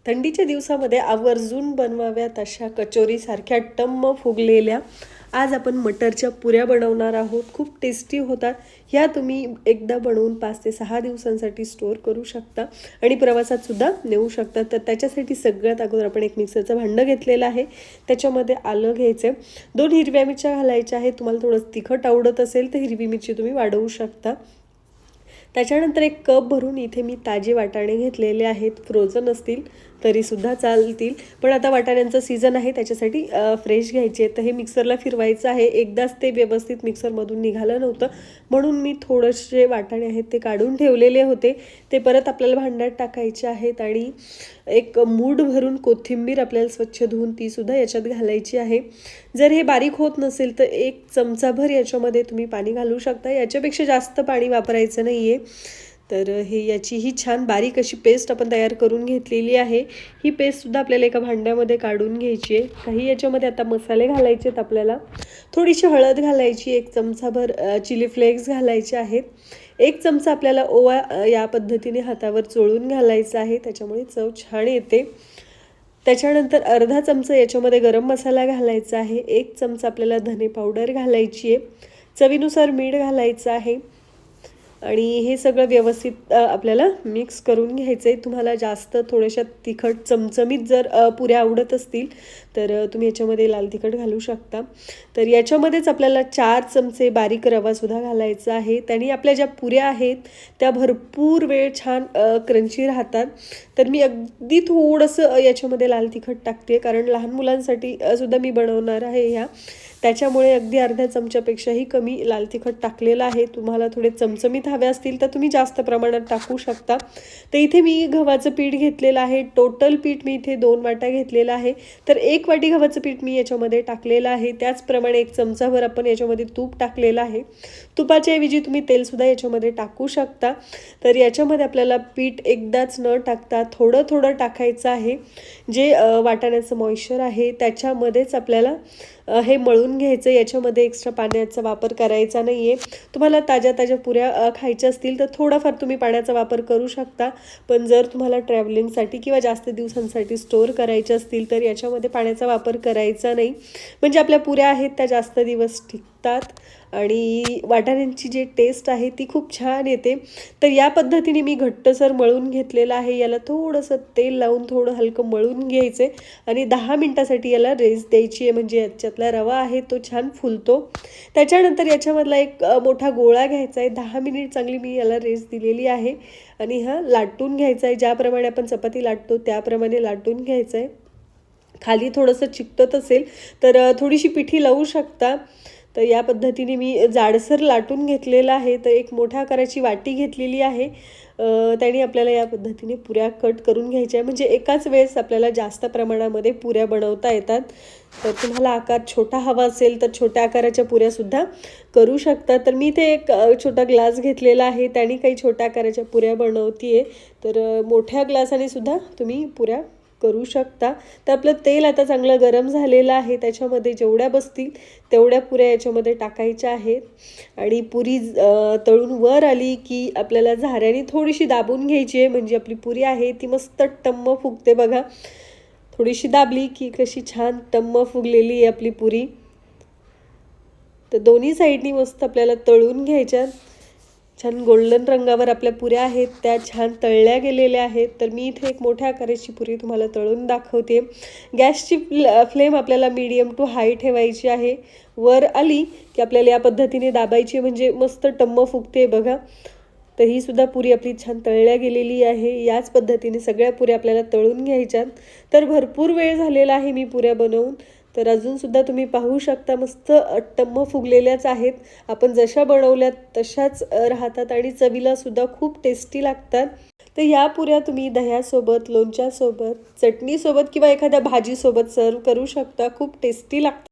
थंडीच्या दिवसामध्ये आवर्जून बनवाव्यात अशा कचोरीसारख्या टम्म फुगलेल्या आज आपण मटरच्या पुऱ्या बनवणार आहोत. खूप टेस्टी होतात. ह्या तुम्ही एकदा बनवून 5 ते 6 दिवसांसाठी स्टोअर करू शकता आणि प्रवासात सुद्धा नेऊ शकता. तर त्याच्यासाठी सगळ्यात अगोदर आपण एक मिक्सरचं भांडं घेतलेलं आहे. त्याच्यामध्ये आलं घ्यायचं, 2 हिरव्या मिरच्या घालायच्या आहेत. तुम्हाला थोडं तिखट आवडत असेल तर हिरवी मिरची तुम्ही वाढवू शकता. त्याच्यानंतर 1 कप भरून इथे मी ताजे वाटाणे घेतलेले आहेत. फ्रोझन असतील तरीसुद्धा चालतील, पण आता वाटाण्यांचं सीझन आहे त्याच्यासाठी फ्रेश घ्यायचे आहेत. तर हे मिक्सरला फिरवायचं आहे. एकदाच ते व्यवस्थित मिक्सरमधून निघालं नव्हतं, म्हणून मी थोडेसे वाटाणे आहेत ते काढून ठेवलेले होते. ते परत आपल्याला भांड्यात टाकायचे आहेत आणि 1 मूठ भरून कोथिंबीर आपल्याला स्वच्छ धुवून तीसुद्धा याच्यात घालायची आहे. जर हे बारीक होत नसेल तर 1 चमचाभर याच्यामध्ये तुम्ही पाणी घालू शकता. याच्यापेक्षा जास्त पाणी वापरायचं नाही आहे. तर याची ही छान बारीक अशी पेस्ट आपण तयार करून घेतलेली आहे. ही पेस्टसुद्धा आपल्याला एका भांड्यामध्ये काढून घ्यायची आहे. काही याच्यामध्ये आता मसाले घालायचे आहेत आपल्याला. थोडीशी हळद घालायची, 1 चमचाभर चिली फ्लेक्स घालायचे आहेत. 1 चमचा आपल्याला ओवा या पद्धतीने हातावर चोळून घालायचा आहे, त्याच्यामुळे चव छान येते. त्याच्यानंतर अर्धा चमचा याच्यामध्ये गरम मसाला घालायचा आहे. 1 चमचा आपल्याला धने पावडर घालायची आहे. चवीनुसार मीठ घालायचं आहे आणि हे सगळं व्यवस्थित आपल्याला मिक्स करून घ्यायचं आहे. तुम्हाला जास्त थोड्याशा तिखट चमचमीत जर पुऱ्या आवडत असतील तर तुम्ही याच्यामध्ये लाल तिखट घालू शकता. तर याच्यामध्येच आपल्याला 4 चमचे बारीक रवासुद्धा घालायचा आहे. त्याने आपल्या ज्या पुऱ्या आहेत त्या भरपूर वेळ छान क्रंची राहतात. तर मी अगदी थोडंसं याच्यामध्ये लाल तिखट टाकते, कारण लहान मुलांसाठी सुद्धा मी बनवणार आहे ह्या, त्याच्यामुळे अगदी अर्ध्या चमच्यापेक्षाही कमी लाल तिखट टाकलेलं आहे. तुम्हाला थोडे चमचमीत हवे असतील तर तुम्ही जास्त प्रमाणात टाकू शकता. तर इथे मी गव्हाचं पीठ घेतलेलं आहे. टोटल पीठ मी इथे 2 वाट्या घेतलेलं आहे. तर 1 वाटी गव्हाचं पीठ मी याच्यामध्ये टाकलेलं आहे. त्याचप्रमाणे 1 चमचाभर आपण याच्यामध्ये तूप टाकलेलं आहे. तुपाच्या ऐवजी तुम्ही तेलसुद्धा याच्यामध्ये टाकू शकता. तर याच्यामध्ये आपल्याला पीठ एकदाच न टाकता थोडं थोडं टाकायचं आहे. जे वाटाण्याचं मॉइश्चर आहे त्याच्यामध्येच आपल्याला हे मळून घ्यायचं. याच्यामध्ये एक्स्ट्रा पाण्याचा वापर करायचा नाही आहे. तुम्हाला ताज्या पुऱ्या खायच्या असतील तर थोडाफार तुम्ही पाण्याचा वापर करू शकता, पण जर तुम्हाला ट्रॅव्हलिंगसाठी किंवा जास्त दिवसांसाठी स्टोअर करायच्या असतील तर याच्यामध्ये पाण्याचा वापर करायचा नाही. म्हणजे आपल्या पुऱ्या आहेत त्या जास्त दिवस टिकतात आणि वाटाण्यांची जी टेस्ट आहे ती खूप छान येते. तर या पद्धतीने मी घट्टसर मळून घेतलेलं आहे. याला थोडंसं तेल लावून थोडं हलकं मळून घ्यायचं आहे आणि 10 मिनटासाठी याला रेस्ट द्यायची आहे, म्हणजे याच्यातला रवा आहे तो छान फुलतो. त्याच्यानंतर याच्यामधला 1 मोठा गोळा घ्यायचा आहे. 10 मिनिट चांगली मी याला रेस्ट दिलेली आहे आणि हा लाटून घ्यायचा आहे. ज्याप्रमाणे आपण चपाती लाटतो त्याप्रमाणे लाटून घ्यायचं आहे. खाली थोडंसं चिकटत असेल तर थोडीशी पिठी लावू शकता. तर या पद्धतीने मी जाडसर लाटून घेतलेलं आहे. तर 1 मोठ्या आकाराची वाटी घेतलेली आहे. त्याने आपल्याला या पद्धतीने पुऱ्या कट करून घ्यायच्या आहे, म्हणजे एकाच वेळेस आपल्याला जास्त प्रमाणामध्ये पुऱ्या बनवता येतात. तर तुम्हाला आकार छोटा हवा असेल तर छोट्या आकाराच्या पुऱ्यासुद्धा करू शकता. तर मी इथे 1 छोटा ग्लास घेतलेला आहे, त्याने काही छोट्या आकाराच्या पुऱ्या बनवते आहे. तर मोठ्या ग्लासाने सुद्धा तुम्ही पुऱ्या करू शकता. तर आपलं तेल आता चांगलं गरम झालेलं आहे. त्याच्यामध्ये जेवढ्या बसतील तेवढ्या पुऱ्या याच्यामध्ये टाकायच्या आहेत आणि पुरी तळून वर आली की आपल्याला झाऱ्याने थोडीशी दाबून घ्यायची आहे, म्हणजे आपली पुरी आहे ती मस्त टम्म फुगते बघा. थोडीशी दाबली की कशी छान टम्म फुगलेली आहे आपली पुरी. तर दोन्ही साईडनी मस्त आपल्याला तळून घ्यायच्या. छान गोल्डन रंगावर आपल्या पुऱ्या आहेत त्या छान तळल्या गेलेल्या आहेत. तर मी इथे 1 मोठ्या आकाराची पुरी तुम्हाला तळून दाखवते. गॅसची फ्लेम आपल्याला मीडियम टू हाय ठेवायची आहे. वर आली की आपल्याला या पद्धतीने दाबायची, म्हणजे मस्त टम्म फुगते बघा. तर ही सुद्धा पुरी आपली छान तळल्या गेलेली आहे. याच पद्धतीने सगळ्या पुऱ्या आपल्याला तळून घ्यायच्यात. तर भरपूर वेळ झालेला आहे मी पुऱ्या बनवून. तर अजूनसुद्धा तुम्ही पाहू शकता मस्त टम्म फुगलेल्याच आहेत. आपण जशा बनवल्यात तशाच राहतात आणि चवीलासुद्धा खूप टेस्टी लागतात. तर या पुऱ्या तुम्ही दह्यासोबत, लोणच्यासोबत, चटणीसोबत किंवा एखाद्या भाजीसोबत सर्व करू शकता. खूप टेस्टी लागतात.